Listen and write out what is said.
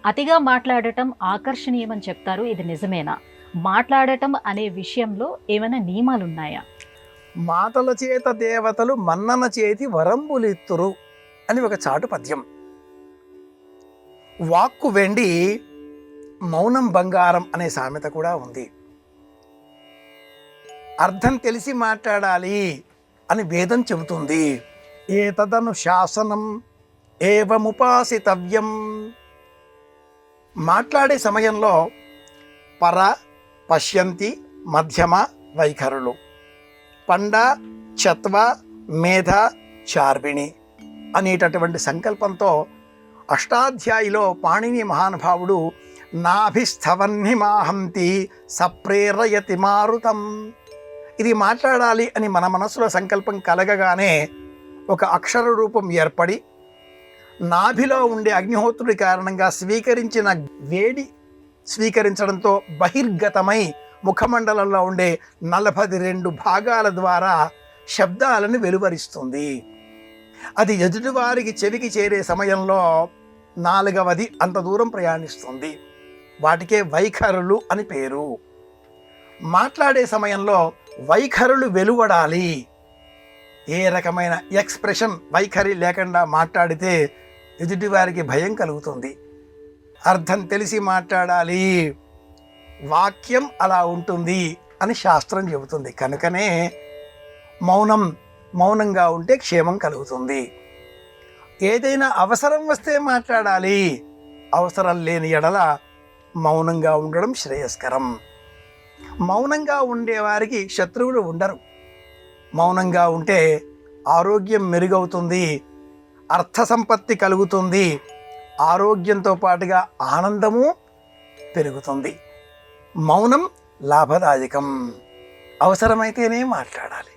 అతిగా మాట్లాడటం ఆకర్షణీయమని చెప్తారు. ఇది నిజమేనా? మాట్లాడటం అనే విషయంలో ఏమైనా నియమాలున్నాయా? మాటల చేత దేవతలు మన్నన చేతి వరంబులిత్తురు అని ఒక చాటు పద్యం. వాక్కు వెండి, మౌనం బంగారం అనే సామెత కూడా ఉంది. అర్థం తెలిసి మాట్లాడాలి అని వేదం చెబుతుంది. ఏతదను శాసనం ఏవముపాసితవ్యం. మాట్లాడే సమయంలో పర, పశ్యంతి, మధ్యమ వైఖరులు, పండ, చత్వ, మేధ, చార్విణి అనేటటువంటి సంకల్పంతో అష్టాధ్యాయిలో పాణిని మహానుభావుడు నాభిస్థవన్నిమాహంతి సప్రేరయతి మారుతం. ఇది మాట్లాడాలి అని మన మనసులో సంకల్పం కలగగానే ఒక అక్షర రూపం ఏర్పడి నాభిలో ఉండే అగ్నిహోత్రుడి కారణంగా స్వీకరించిన వేడి స్వీకరించడంతో బహిర్గతమై ముఖమండలంలో ఉండే 42 భాగాల ద్వారా శబ్దాలను వెలువరిస్తుంది. అది ఎదుటివారికి చెవికి చేరే సమయంలో 4వది అంత దూరం ప్రయాణిస్తుంది. వాటికే వైఖరులు అని పేరు. మాట్లాడే సమయంలో వైఖరులు వెలువడాలి. ఏ రకమైన ఎక్స్ప్రెషన్ వైఖరి లేకుండా మాట్లాడితే ఎదుటివారికి భయం కలుగుతుంది. అర్థం తెలిసి మాట్లాడాలి. వాక్యం అలా ఉంటుంది అని శాస్త్రం చెబుతుంది. కనుకనే మౌనంగా ఉంటే క్షేమం కలుగుతుంది. ఏదైనా అవసరం వస్తే మాట్లాడాలి. అవసరం లేని ఎడల మౌనంగా ఉండడం శ్రేయస్కరం. మౌనంగా ఉండేవారికి శత్రువులు ఉండరు. మౌనంగా ఉంటే ఆరోగ్యం మెరుగవుతుంది, అర్థ సంపత్తి కలుగుతుంది, ఆరోగ్యంతో పాటుగా ఆనందము పెరుగుతుంది. మౌనం లాభదాయకం. అవసరమైతేనే మాట్లాడాలి.